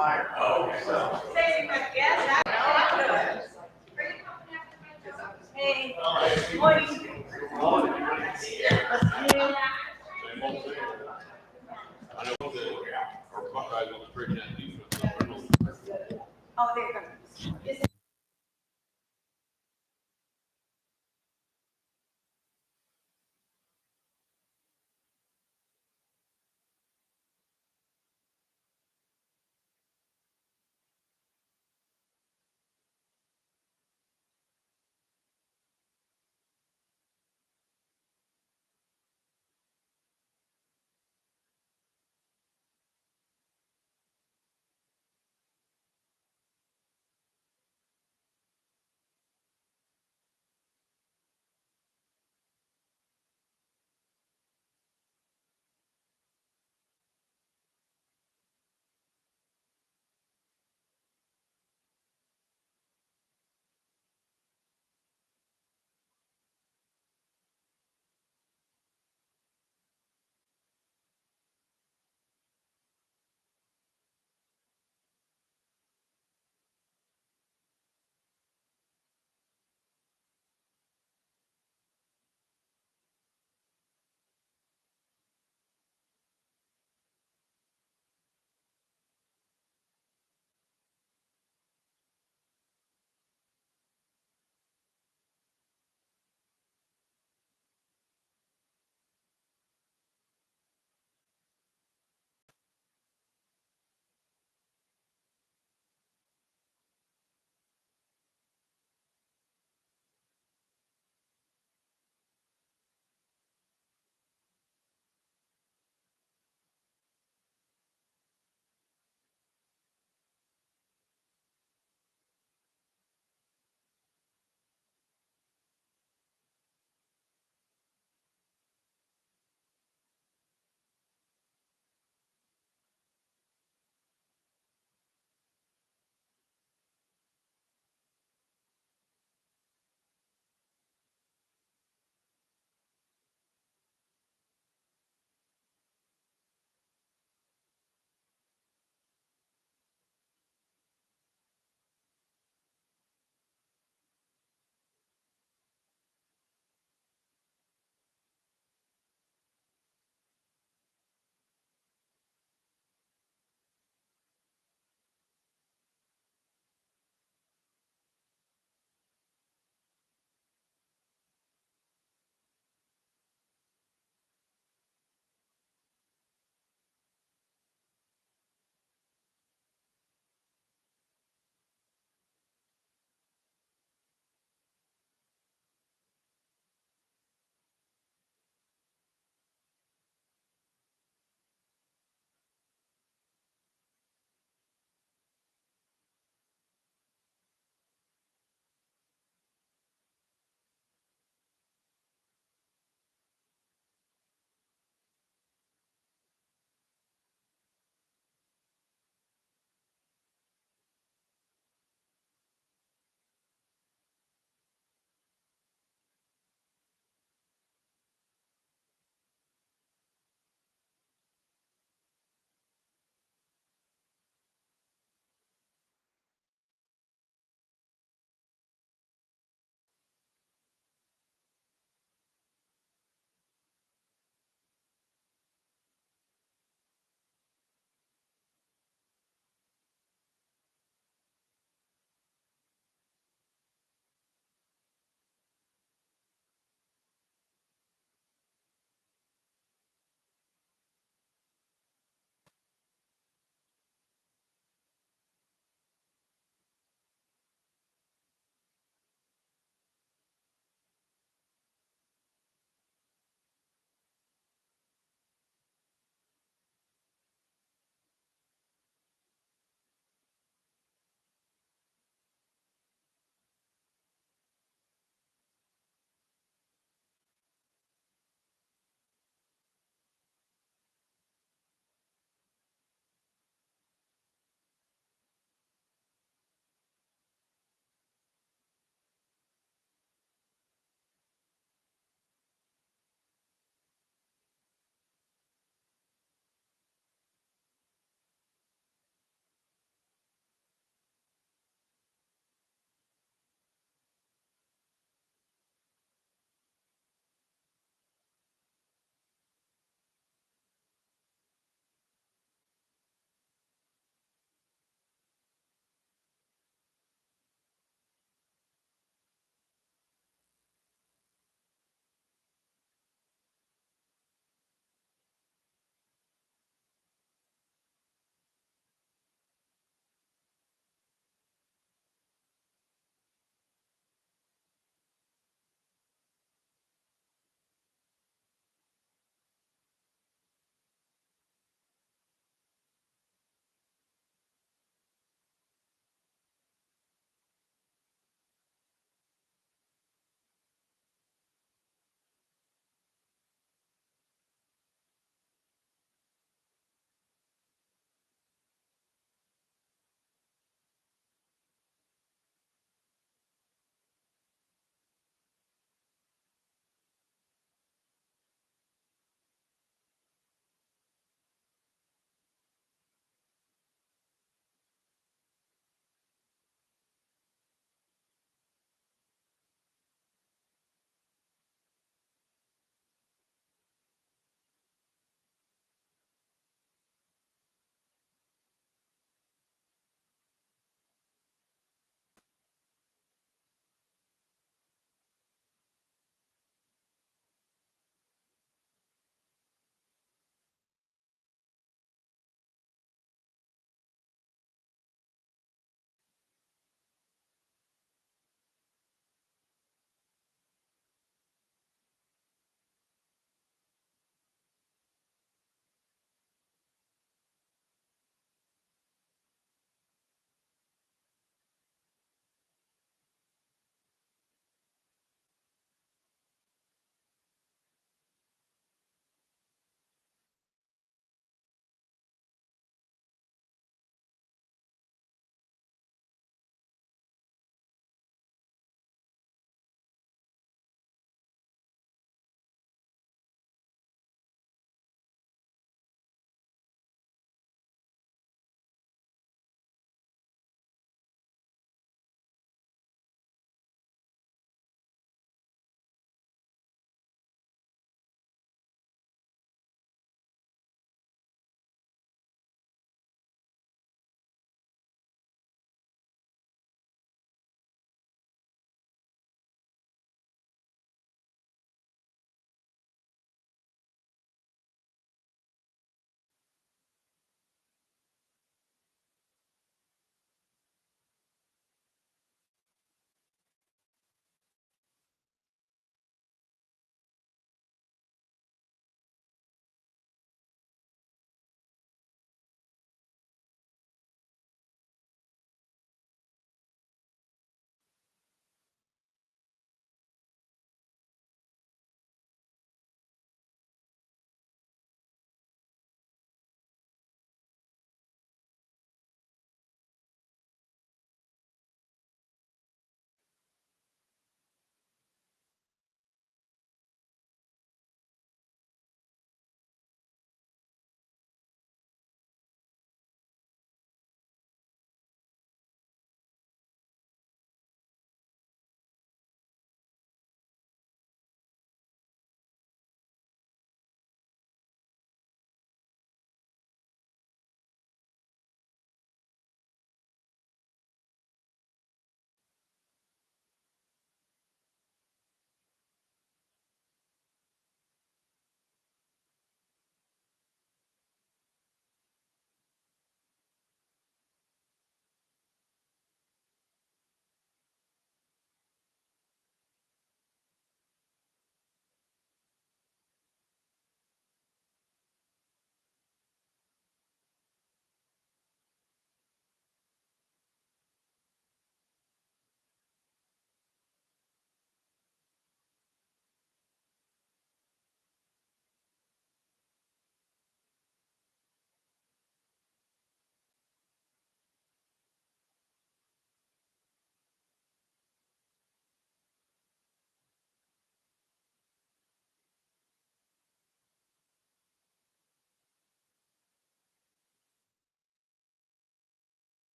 Oh, okay. So. Yes, I'm good. Hey, what do you? Same old thing. I know that our Buckeyes on the straight down defense. Oh, there you go.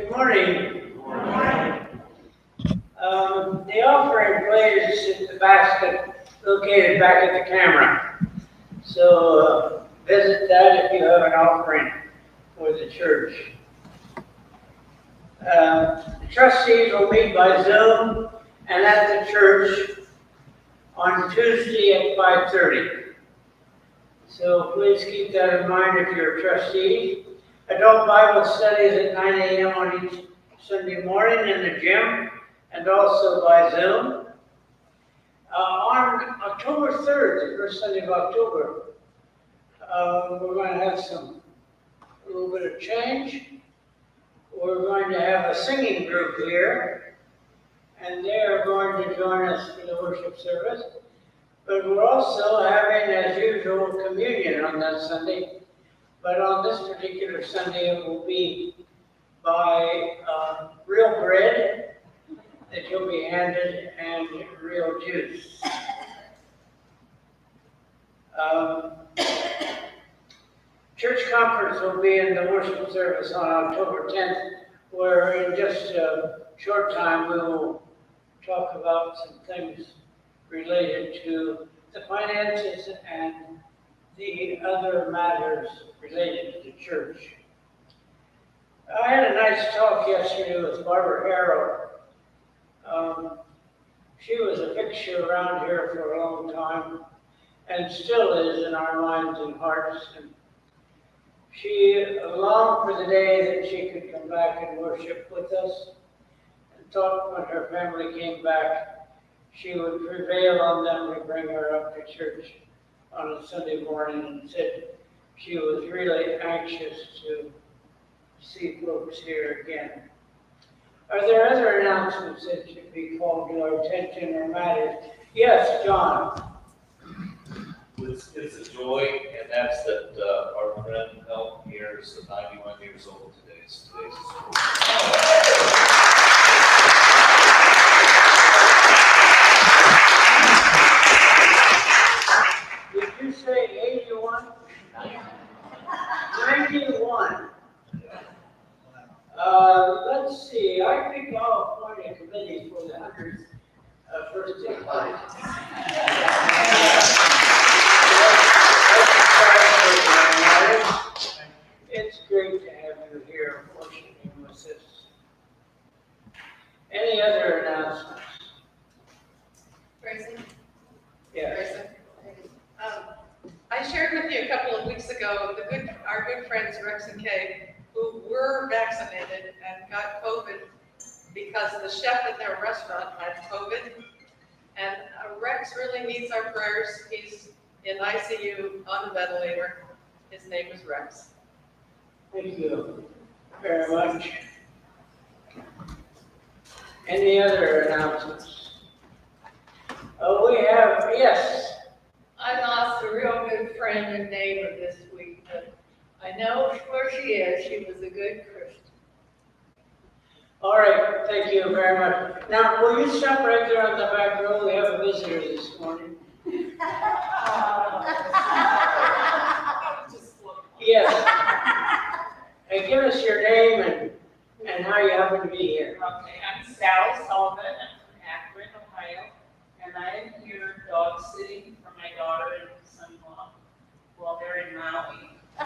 Good morning. The offering plate is in the basket located back at the camera. So visit that if you have an offering for the church. The trustees will meet by Zoom and at the church on Tuesday at 5:30. So please keep that in mind if you're a trustee. Adult Bible studies at 9 a.m. on each Sunday morning in the gym and also by Zoom. On October 3rd, the first Sunday of October, we're going to have a little bit of change. We're going to have a singing group here, and they are going to join us for the worship service. But we're also having, as usual, communion on that Sunday. But on this particular Sunday, it will be by real bread that you'll be handed and real juice. Church conference will be in the worship service on October 10th, where in just a short time we will talk about some things related to the finances and the other matters related to the church. I had a nice talk yesterday with Barbara Harrow. She was a fixture around here for a long time and still is in our minds and hearts. And she longed for the day that she could come back and worship with us, and thought when her family came back, she would prevail on them to bring her up to church on a Sunday morning, and said she was really anxious to see folks here again. Are there other announcements that should be called to our attention or matters? Yes, John. It's a joy, and that's that our friend Elton here is 91 years old today. So today's his birthday. Did you say 81? 91. Let's see, I think I'll appoint a committee for the 100th birthday party. It's great to have you here worshiping with us. Any other announcements? Grayson? Yeah. Grayson? I shared with you a couple of weeks ago, our good friends Rex and Kay, who were vaccinated and got COVID because the chef at their restaurant had COVID. And Rex really needs our prayers. He's in ICU on the ventilator. His name is Rex. Thank you very much. Any other announcements? We have, yes. I lost a real good friend and neighbor this week, but I know where she is. She was a good Christian. All right, thank you very much. Now, will you stop right there on the back row? We have a visitor this morning. Yes. Hey, give us your name and how you happen to be here. Okay, I'm Sally Sullivan. I'm from Akron, Ohio, and I am here dog sitting for my daughter and son-in-law while they're in Maui. You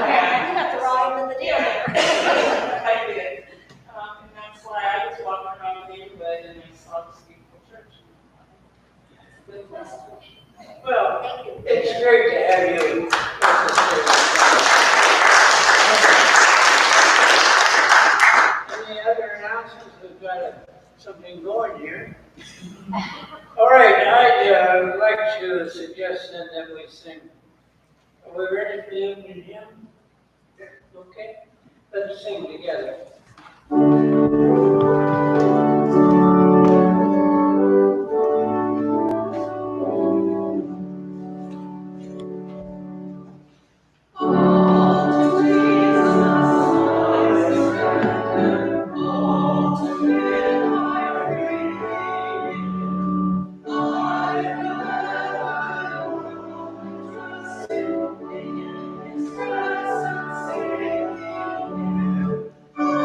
have to ride in the deer. I did. And that's why I was walking around the neighborhood and I saw this beautiful church. Good message. Well, Thank you. it's great to have you. Any other announcements? We've got something going here. All right, I'd like to suggest then that we sing. Are we ready for the opening hymn? Okay, let's sing together. Thank you.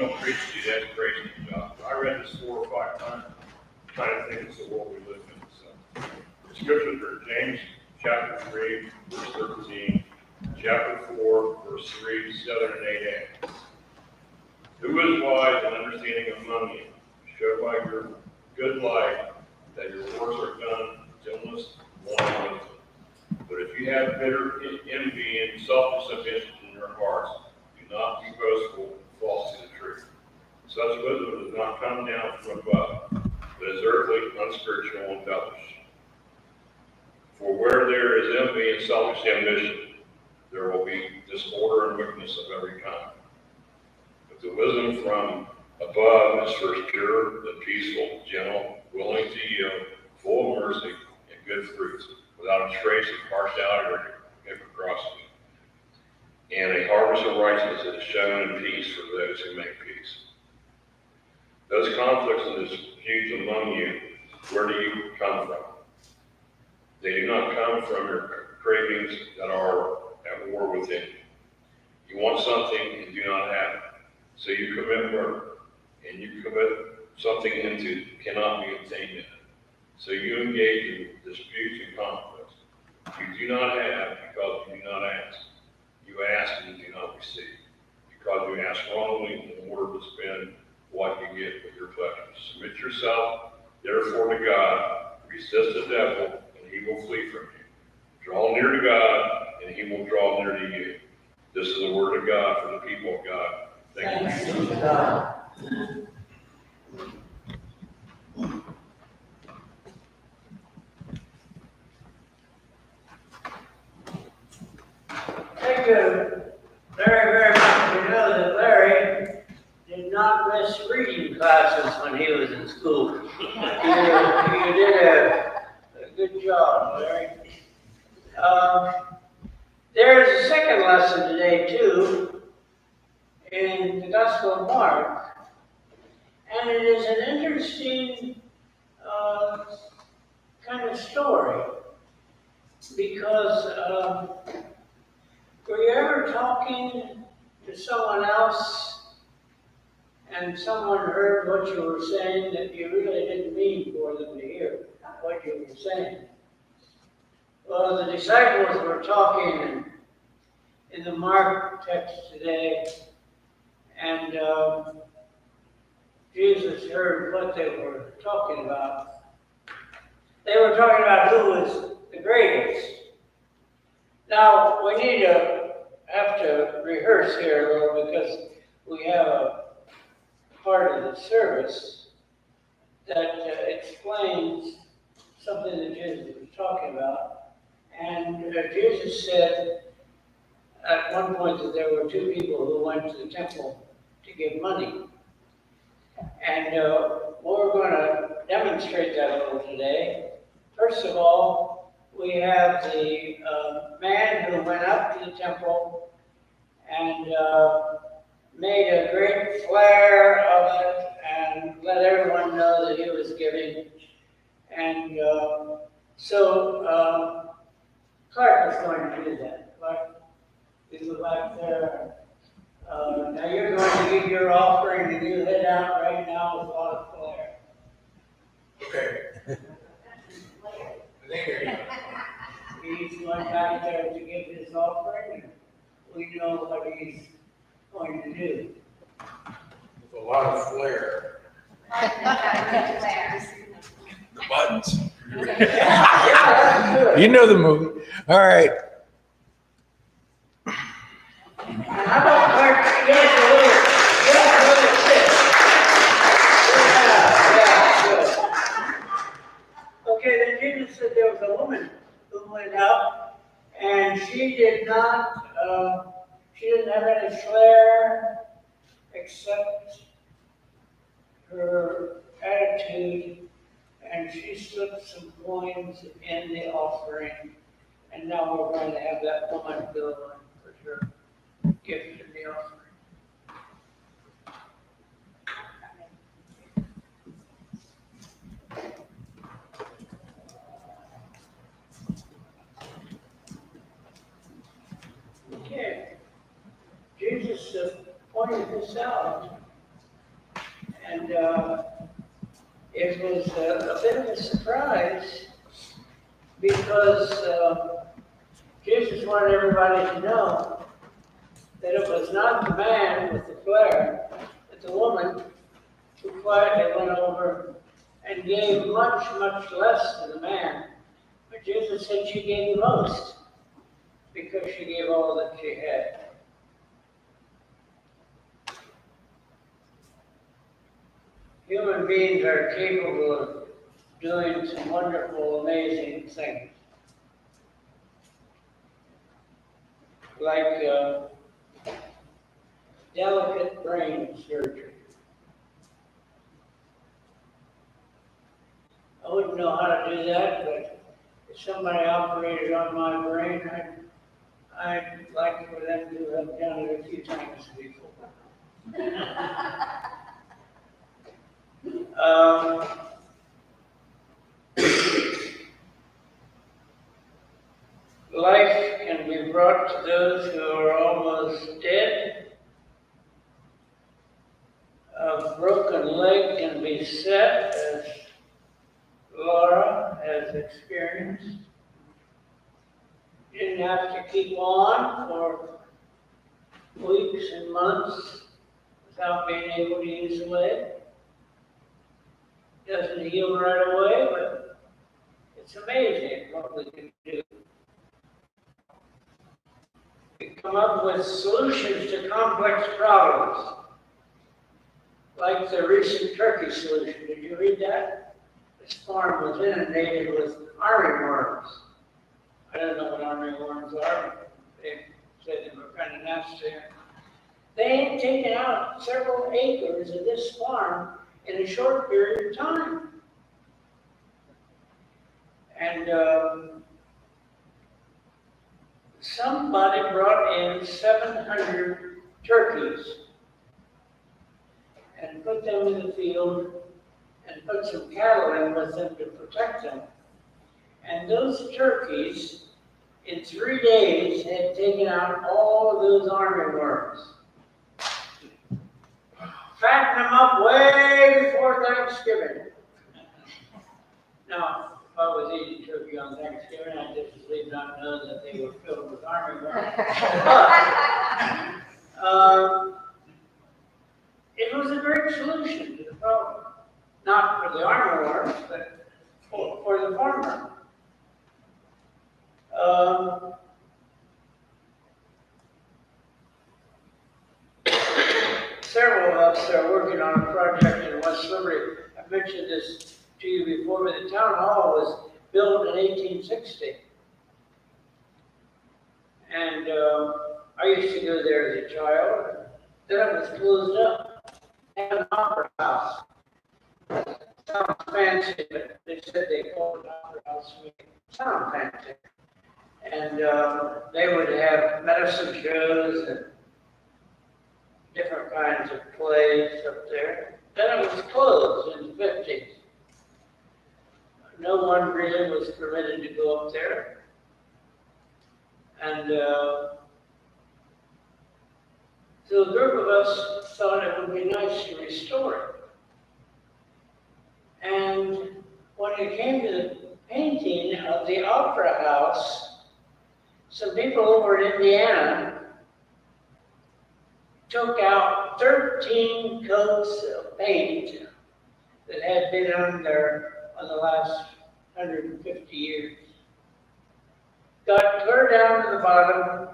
gonna preach to you, that's crazy, John. I read this 4 or 5 times, trying to think it's the world we live in, so. The scriptures are James chapter 3, verse 13, chapter 4, verse 3, 7, and 8a. Who is wise and understanding among you? Show by your good life that your works are done gentleness, one another. But if you have bitter envy and selfish ambition in your hearts, do not be boastful and false to the truth. Such wisdom does not come down from above, but is earthly, unspiritual, and devilish. For where there is envy and selfish ambition, there will be disorder and wickedness of every kind. But the wisdom from above is first pure, then peaceful, gentle, willing to yield, full of mercy and good fruits, without a trace of partiality or hypocrisy. And a harvest of righteousness that is shown in peace for those who make peace. Those conflicts and disputes among you, where do you come from? They do not come from your cravings that are at war within you. You want something and do not have it. So you commit murder, and you commit something into cannot be obtained in it. So you engage in disputes and conflicts. You do not have because you do not ask. You ask and you do not receive. Because you ask wrongly in order to spend what you get with your pleasures. Submit yourself, therefore, to God. Resist the devil, and he will flee from you. Draw near to God, and he will draw near to you. This is the word of God for the people of God. Thank you. Thanks to God. Thank you very, very much. You know that Larry did not miss reading classes when he was in school. You did a good job, Larry. There's a second lesson today, too, in the Gospel of Mark. And it is an interesting kind of story. Because were you ever talking to someone else and someone heard what you were saying that you really didn't mean for them to hear what you were saying? Well, the disciples were talking in the Mark text today, and Jesus heard what they were talking about. They were talking about who was the greatest. Now, we have to rehearse here a little because we have a part of the service that explains something that Jesus was talking about. And Jesus said at one point that there were 2 people who went to the temple to give money. And we're going to demonstrate that a little today. First of all, we have the man who went up to the temple and made a great flare of it and let everyone know that he was giving. And so Clark is going to do that. Clark, you go back there. Now you're going to give your offering and you head out right now with a lot of flair. Okay. He's going back there to give his offering, and we know what he's going to do. With a lot of flair. The buttons. Yeah, that's good. You know the movie. All right. How about Clark? Yes, a little kiss. Yeah, good. Okay, then Jesus said there was a woman who went up, and she didn't have any flair except her attitude, and she slipped some coins in the offering, and now we're going to have that woman go and put her gift in the offering. Okay. Jesus pointed this out And it was a bit of a surprise because Jesus wanted everybody to know that it was not the man with the flare, but the woman who quietly went over and gave much, much less to the man. But Jesus said she gave the most because she gave all that she had. Human beings are capable of doing some wonderful, amazing things. Like delicate brain surgery. I wouldn't know how to do that, but if somebody operated on my brain, I'd like for them to have done it a few times before. Life can be brought to those who are almost dead. A broken leg can be set, as Laura has experienced. You didn't have to keep on for weeks and months without being able to use the leg. Doesn't heal right away, but it's amazing what we can do. We come up with solutions to complex problems, like the recent turkey solution. Did you read that? This farm was inundated with armyworms. I don't know what armyworms are. They said they were kind of nasty. They had taken out several acres of this farm in a short period of time. And somebody brought in 700 turkeys and put them in the field and put some cattle in with them to protect them. And those turkeys, in 3 days, had taken out all of those armyworms. Fatten them up way before Thanksgiving. Now, if I was eating turkey on Thanksgiving, I'd just as leave not know that they were filled with armyworms. But it was a great solution to the problem. Not for the armyworms, but for the farmer. Several of us are working on a project in West Liberty. I mentioned this to you before, but the town hall was built in 1860. And I used to go there as a child. Then it was closed up. And an opera house. Sounds fancy, but they said they called it opera house. Sound fancy. And they would have medicine shows and different kinds of plays up there. Then it was closed in the 50s. No one really was permitted to go up there. And so a group of us thought it would be nice to restore it. And when it came to the painting of the Opera House, some people over in Indiana took out 13 coats of paint that had been on there on the last 150 years. Got clear down to the bottom,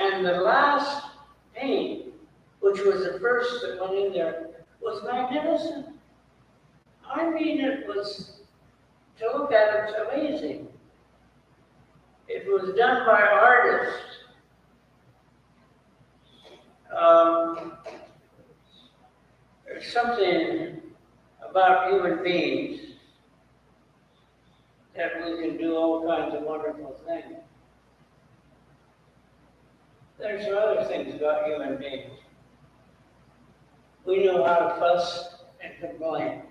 and the last paint, which was the first that went in there, was magnificent. I mean, it was, to look at it's amazing. It was done by artists. There's something about human beings that we can do all kinds of wonderful things. There's some other things about human beings. We know how to fuss and complain.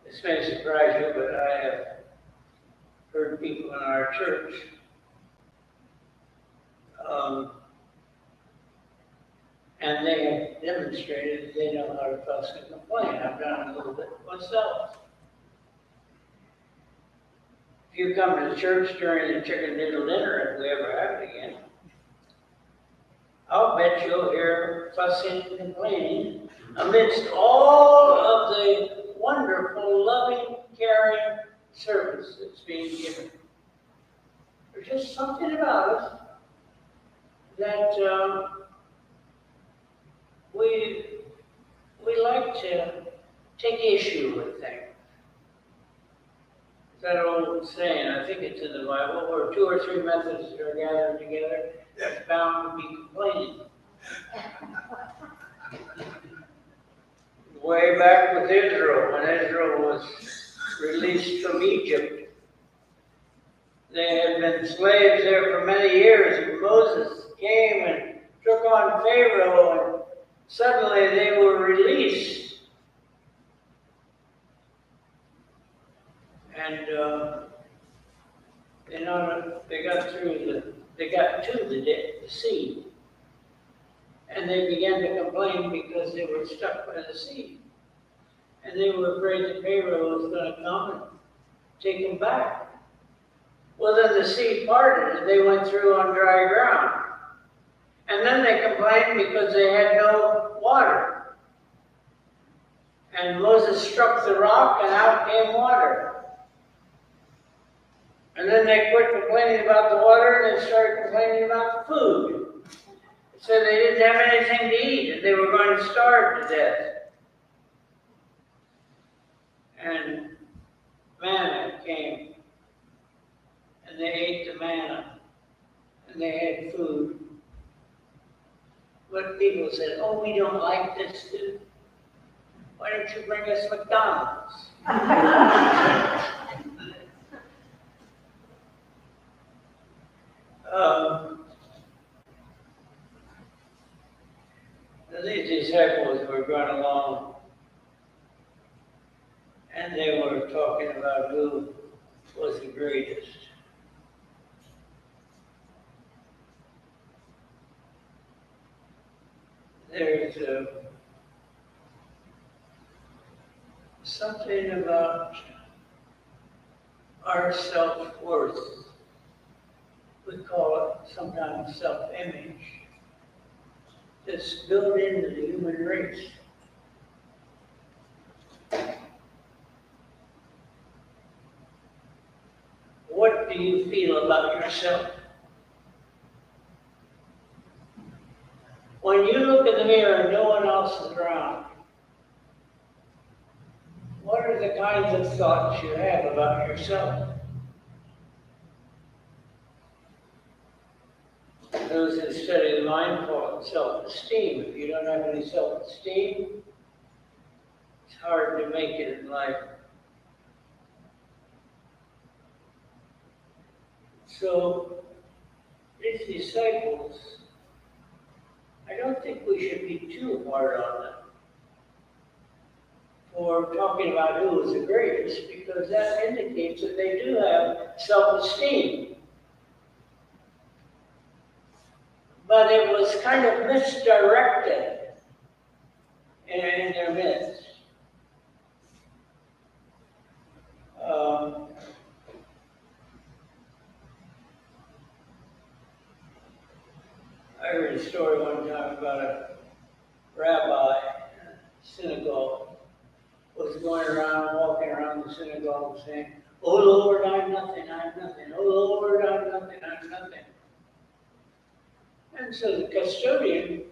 This may surprise you, but I have heard people in our church And they have demonstrated that they know how to fuss and complain. I've done it a little bit myself. If you come to church during the chicken noodle dinner, if we ever have it again, I'll bet you'll hear fussing and complaining amidst all of the wonderful, loving, caring service that's being given. There's just something about us that we like to take issue with things. That old saying, I think it's in the Bible, where 2 or 3 Methodists are gathered together, that's bound to be complaining. Way back with Israel, when Israel was released from Egypt, they had been slaves there for many years, and Moses came and took on Pharaoh, and suddenly they were released. And they got to the sea. And they began to complain because they were stuck by the sea. And they were afraid that Pharaoh was going to come and take them back. Well, then the sea parted and they went through on dry ground. And then they complained because they had no water. And Moses struck the rock and out came water. And then they quit complaining about the water and they started complaining about the food. So they didn't have anything to eat and they were going to starve to death. And manna came and they ate the manna and they had food. But people said, oh, we don't like this food. Why don't you bring us McDonald's? These disciples were going along and they were talking about who was the greatest. There's something about our self-worth. We call it sometimes self-image. That's built into the human race. What do you feel about yourself? When you look in the mirror and no one else is around, what are the kinds of thoughts you have about yourself? Those who study the mind call it self-esteem. If you don't have any self-esteem, it's hard to make it in life. So, these disciples, I don't think we should be too hard on them for talking about who is the greatest, because that indicates that they do have self-esteem. But it was kind of misdirected in their midst. I heard a story one time about a rabbi in a synagogue was going around, walking around the synagogue saying, "Oh Lord, I'm nothing, I'm nothing. Oh Lord, I'm nothing, I'm nothing." And so the custodian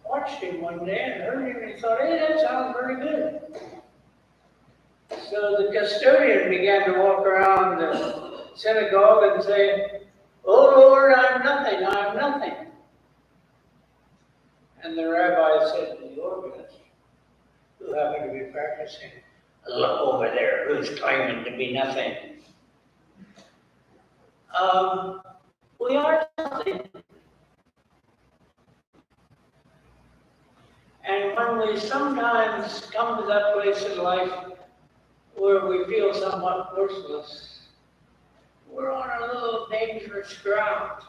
watched him one day and heard him and he thought, hey, that sounds very good. So the custodian began to walk around the synagogue and say, "Oh Lord, I'm nothing, I'm nothing." And the rabbi said to the organist, who happened to be practicing, "Look over there, who's claiming to be nothing?" We are nothing. And when we sometimes come to that place in life where we feel somewhat worthless, we're on a little dangerous ground.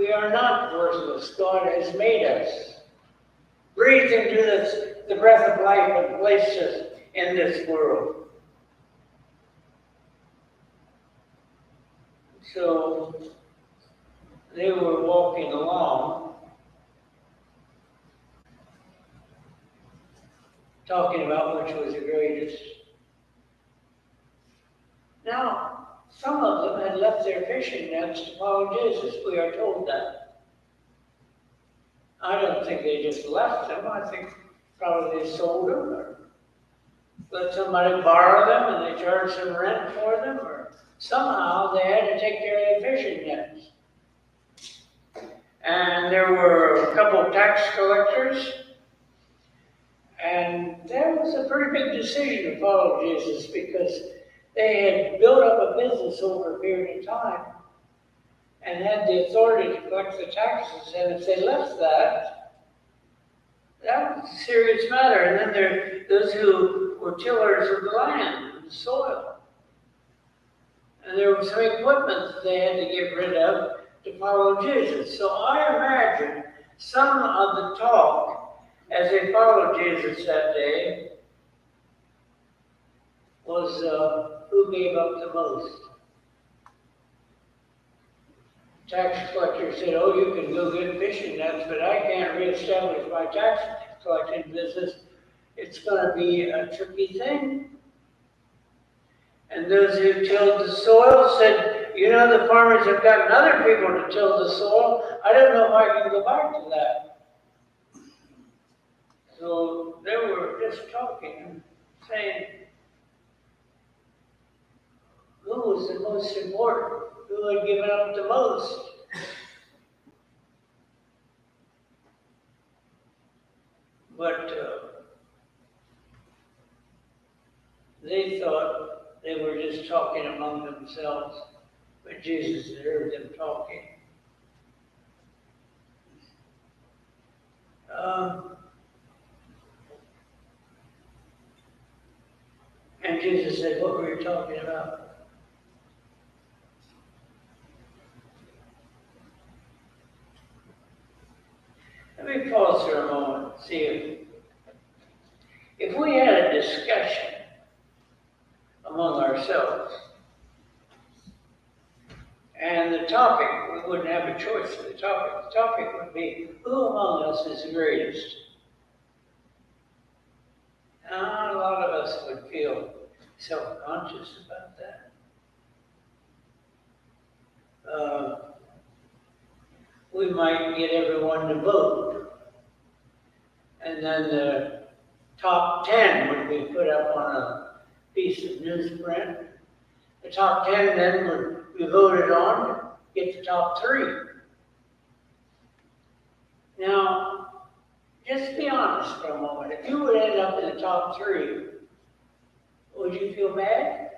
We are not worthless. God has made us, breathed into us the breath of life and placed us in this world. So they were walking along, talking about which was the greatest. Now, some of them had left their fishing nets to follow Jesus. We are told that. I don't think they just left them. I think probably they sold them or let somebody borrow them and they charged some rent for them, or somehow they had to take care of their fishing nets. And there were a couple of tax collectors, and that was a pretty big decision to follow Jesus because they had built up a business over a period of time and had the authority to collect the taxes, and if they left that was a serious matter. And then there those who were tillers of the land, the soil. And there was some equipment that they had to get rid of to follow Jesus. So I imagine some of the talk as they followed Jesus that day was who gave up the most. Tax collector said, oh, you can go get fishing nets, but I can't reestablish my tax collecting business. It's going to be a tricky thing. And those who tilled the soil said, you know, the farmers have gotten other people to till the soil. I don't know if I can go back to that. So they were just talking and saying, who was the most important? Who had given up the most? But they thought they were just talking among themselves, but Jesus had heard them talking. And Jesus said, what were you talking about? Let me pause for a moment and see if we had a discussion among ourselves, and the topic, we wouldn't have a choice for the topic. The topic would be, who among us is the greatest? Now, a lot of us would feel self-conscious about that. We might get everyone to vote, and then the top 10 would be put up on a piece of newsprint. The top 10 then would be voted on, get the top 3. Now, just be honest for a moment. If you would end up in the top 3, would you feel bad?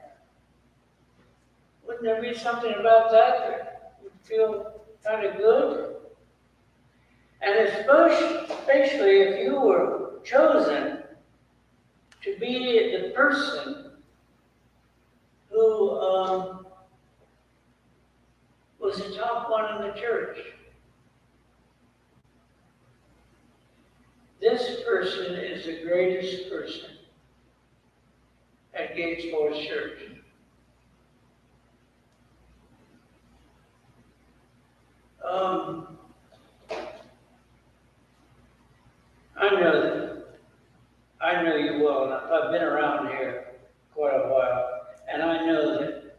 Wouldn't there be something about that would feel kind of good? And especially if you were chosen to be the person who was the top one in the church. This person is the greatest person at Gates Forest Church. I know you well enough. I've been around here quite a while, and I know that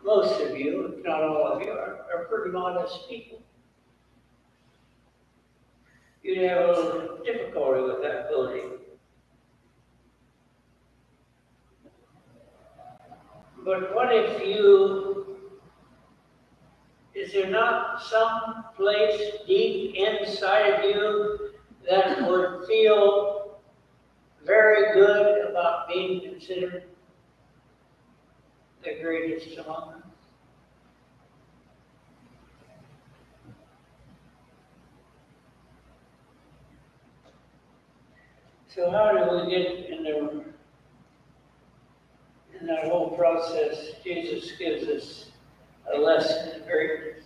most of you, if not all of you, are pretty modest people. You'd have a little difficulty with that voting. But what if is there not some place deep inside of you that would feel very good about being considered the greatest among us? So how do we get in that whole process? Jesus gives us a lesson in greatness.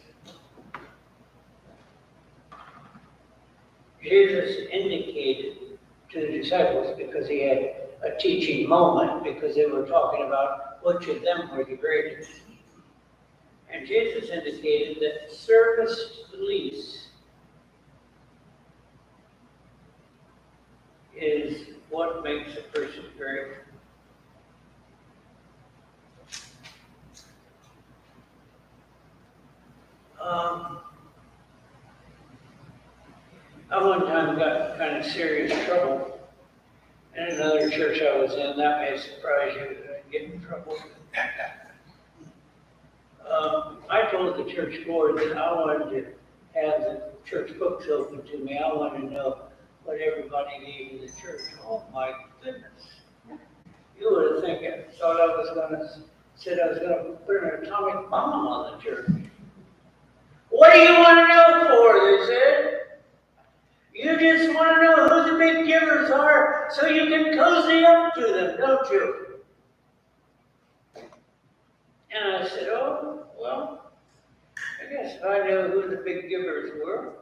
Jesus indicated to the disciples, because he had a teaching moment, because they were talking about which of them were the greatest. And Jesus indicated that service to the least is what makes a person great. I one time got kind of serious trouble in another church I was in. That may surprise you that I get in trouble. I told the church board that I wanted to have the church books open to me. I wanted to know what everybody gave to the church. Oh my goodness. You would have thought I was gonna put an atomic bomb on the church. What do you want to know for, they said? You just want to know who the big givers are so you can cozy up to them, don't you? And I said, oh, well, I guess I know who the big givers were.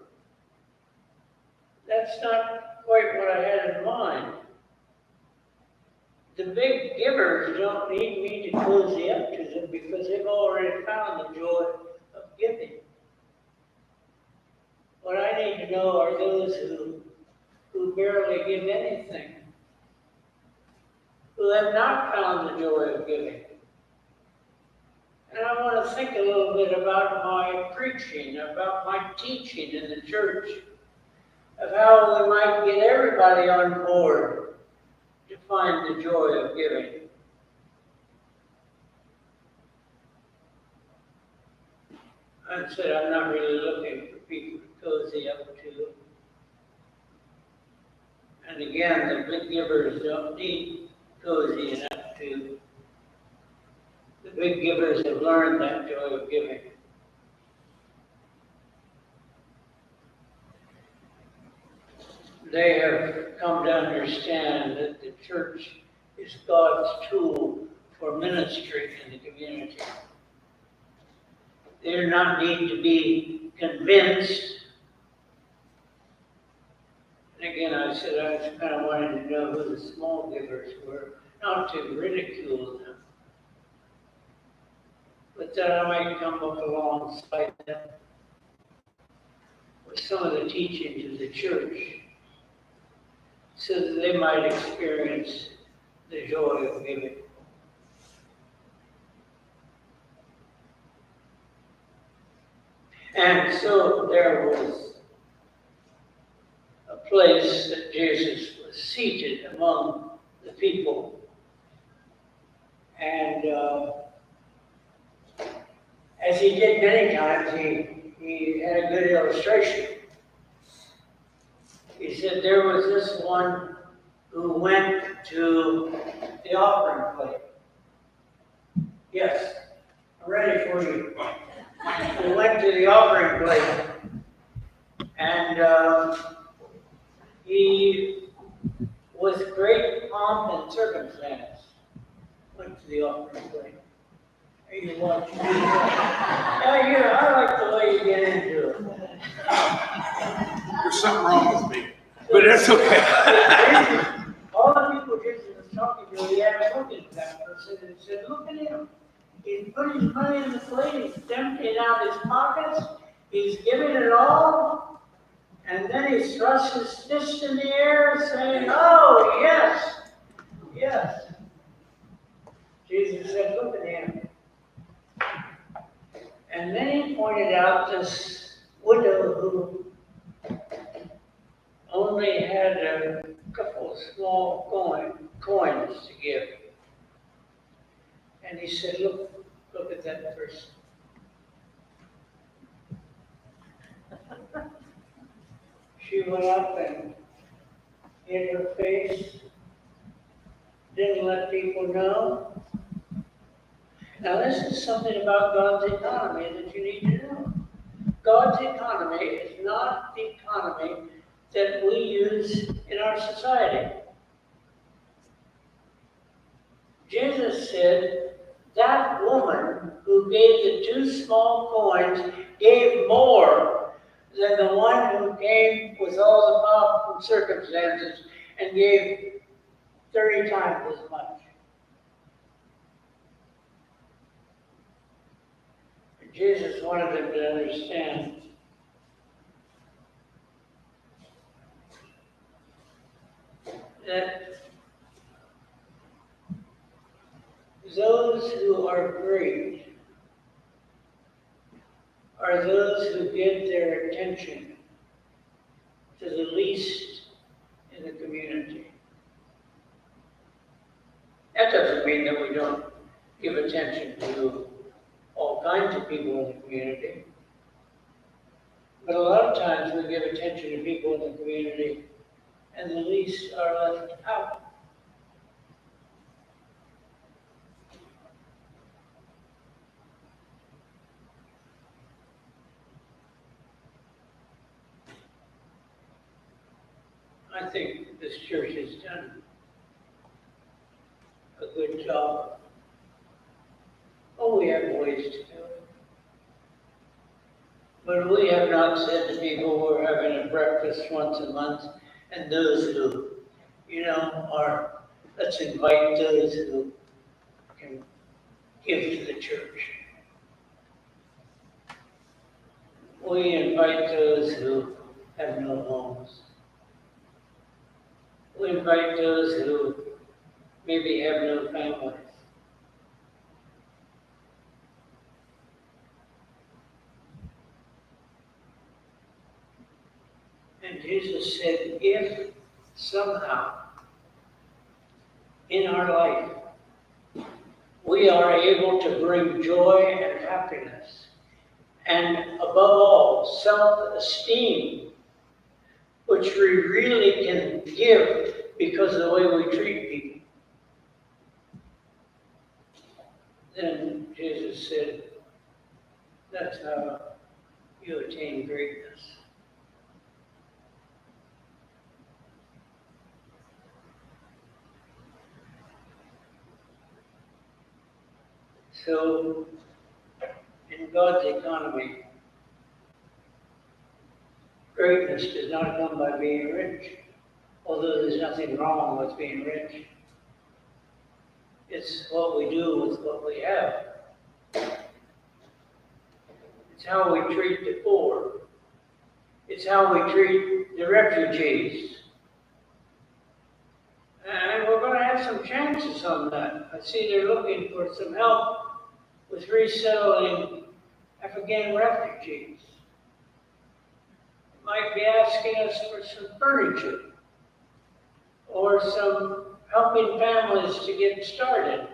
That's not quite what I had in mind. The big givers don't need me to cozy up to them because they've already found the joy of giving. What I need to know are those who barely give anything, who have not found the joy of giving. And I want to think a little bit about my preaching, about my teaching in the church, of how we might get everybody on board to find the joy of giving. I said I'm not really looking for people to cozy up to. And again, the big givers don't need cozying up to. The big givers have learned that joy of giving. They have come to understand that the church is God's tool for ministry in the community. They do not need to be convinced. And again, I said I was kind of wanting to know who the small givers were, not to ridicule them, but that I might come up alongside them with some of the teachings of the church, so that they might experience the joy of giving. And so there was a place that Jesus was seated among the people. And as he did many times, he had a good illustration. He said there was this one who went to the offering plate. Yes, I'm ready for you. He went to the offering plate, and he, with great pomp and circumstance, went to the offering plate. Are you watching? Yeah, I like the way you get into it. There's something wrong with me, but that's okay. All the people Jesus was talking to, he had a look at that person and said, look at him. He's put his money in the plate, he's emptying out his pockets, he's giving it all, and then he thrusts his fist in the air saying, oh, yes, yes. Jesus said, look at him. And then he pointed out this widow who only had a couple of small coins to give. And he said, look at that person. She went up and hid her face, didn't let people know. Now this is something about God's economy that you need to know. God's economy is not the economy that we use in our society. Jesus said, that woman who gave the 2 small coins gave more than the one who came with all the pomp and circumstances and gave 30 times as much. And Jesus wanted them to understand that those who are great are those who give their attention to the least in the community. That doesn't mean that we don't give attention to all kinds of people in the community. But a lot of times we give attention to people in the community and the least are left out. I think this church has done a good job. Oh, we have ways to do it. But we have not said to people we're having a breakfast once a month, and those who, are, let's invite those who can give to the church. We invite those who have no homes. We invite those who maybe have no families. And Jesus said, if somehow in our life we are able to bring joy and happiness, and above all, self-esteem, which we really can give because of the way we treat people, then Jesus said, that's how you attain greatness. So, in God's economy, greatness does not come by being rich, although there's nothing wrong with being rich. It's what we do with what we have. It's how we treat the poor. It's how we treat the refugees. And we're going to have some chances on that. I see they're looking for some help with resettling Afghan refugees. Might be asking us for some furniture or some helping families to get started.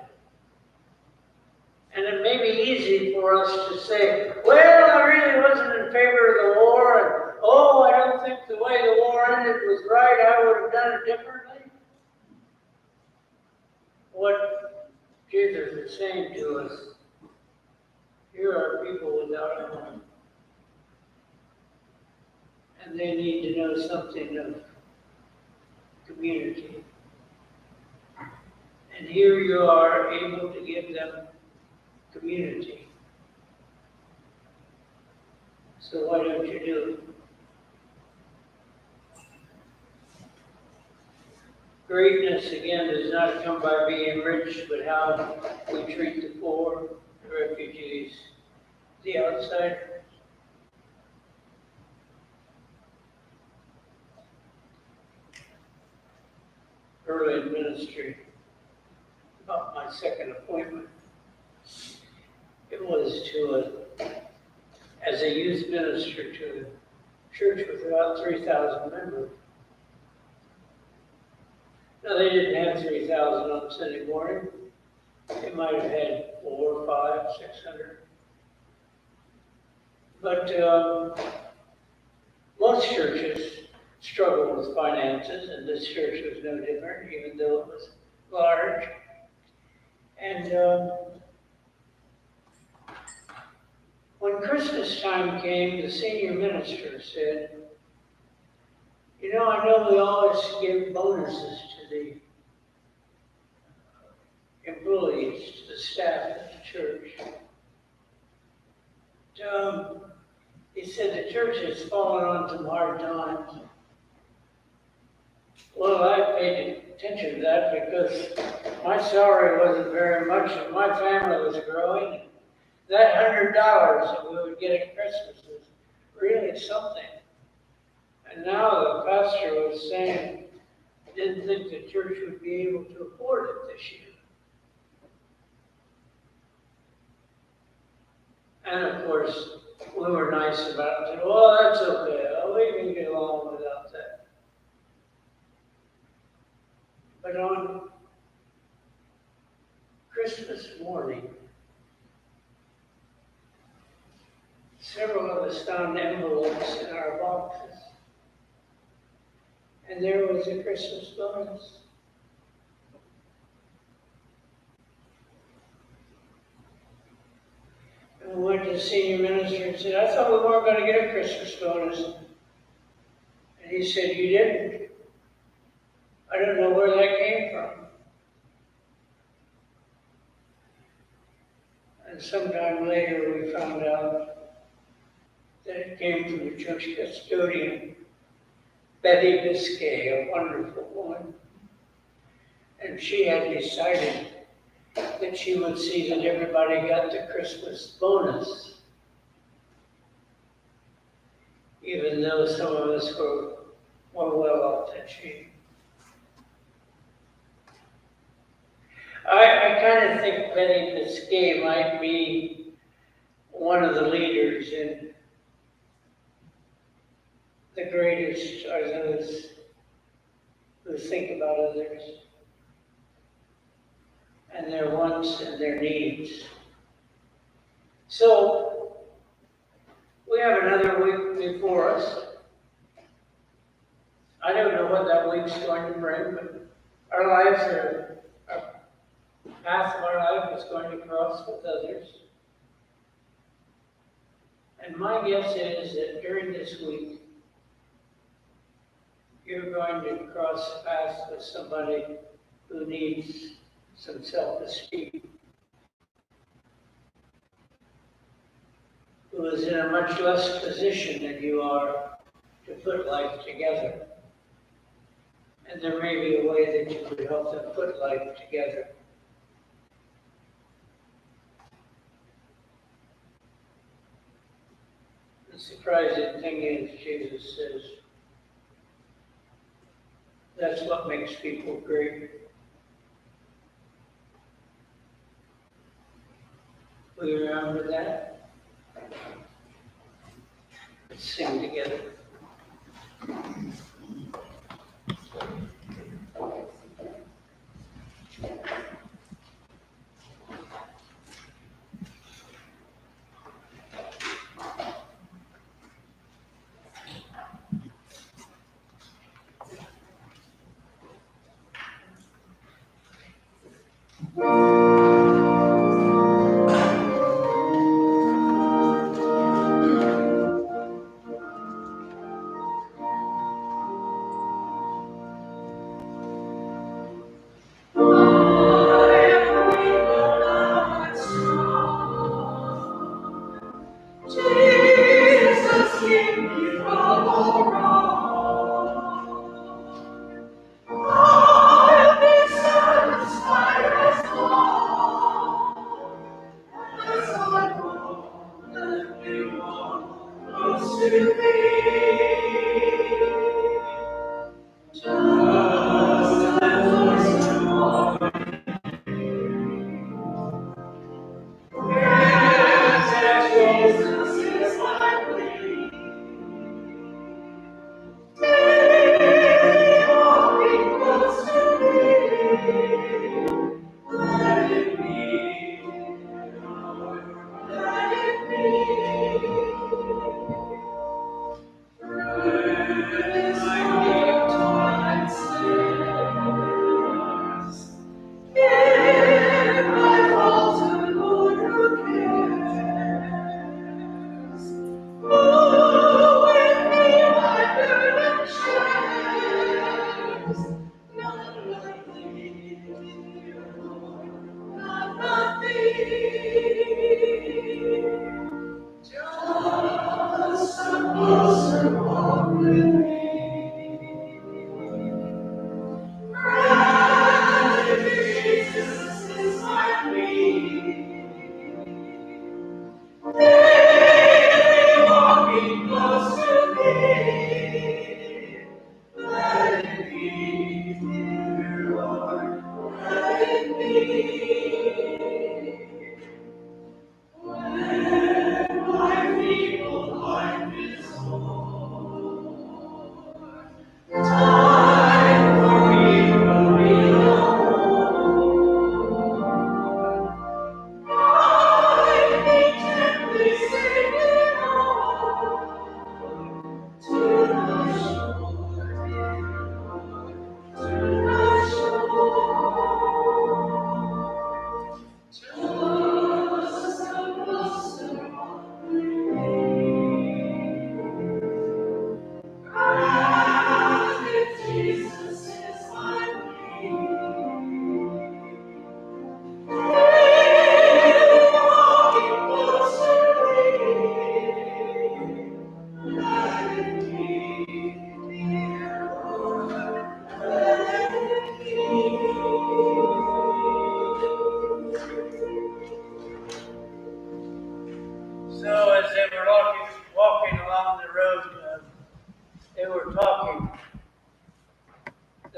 And it may be easy for us to say, well, I really wasn't in favor of the war, and oh, I don't think the way the war ended was right, I would have done it differently. What Jesus is saying to us, here are people without a home. And they need to know something of community. And here you are able to give them community. So why don't you do it? Greatness, again, does not come by being rich, but how we treat the poor, the refugees, the outsiders. Early in ministry, about my second appointment, it was as a youth minister to a church with about 3,000 members. Now, they didn't have 3,000 on Sunday morning. They might have had 400, 500, 600. But most churches struggle with finances, and this church was no different, even though it was large. And when Christmas time came, the senior minister said, I know we always give bonuses to the employees, to the staff at the church. He said the church has fallen on some hard times. Well, I paid attention to that because my salary wasn't very much and my family was growing. That $100 that we would get at Christmas was really something. And now the pastor was saying he didn't think the church would be able to afford it this year. And of course, we were nice about it. Well, that's okay. We can get along without that. But on Christmas morning, several of us found envelopes in our boxes. And there was a Christmas bonus. And we went to the senior minister and said, I thought we weren't going to get a Christmas bonus. And he said, you didn't. I don't know where that came from. And sometime later we found out that it came from the church custodian, Betty Biscay, a wonderful woman. And she had decided that she would see that everybody got the Christmas bonus, even though some of us were more well off than she. I kind of think Betty Biscay might be one of the leaders in the greatest are those who think about others and their wants and their needs. So, we have another week before us. I don't know what that week's going to bring, but our lives are, path of our life is going to cross with others. And my guess is that during this week, you're going to cross paths with somebody who needs some self-esteem, who is in a much less position than you are to put life together. And there may be a way that you could help them put life together. The surprising thing is, Jesus says, that's what makes people great. Will you remember that? Let's sing together.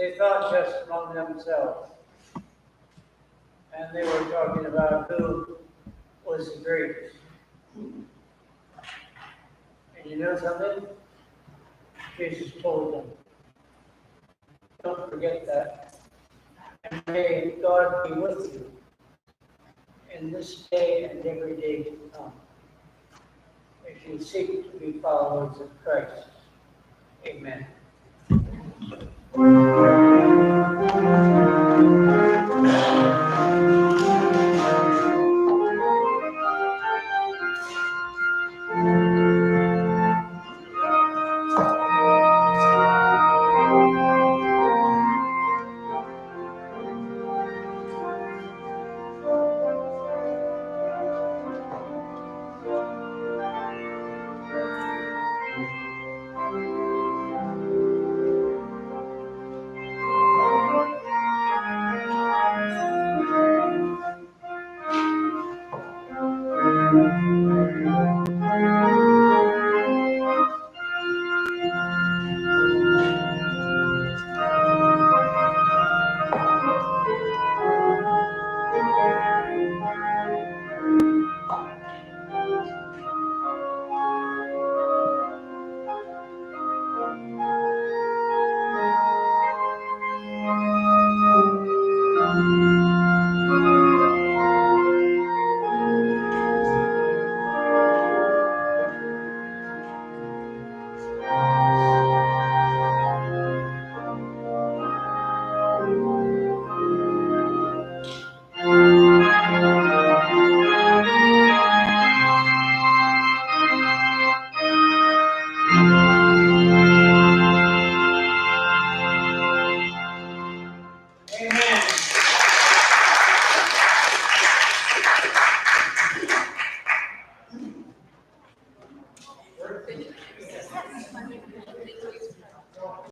they thought just among themselves. And they were talking about who was the greatest. And you know something? Jesus told them, don't forget that. And may God be with you in this day and every day to come, as you seek to be followers of Christ. Amen.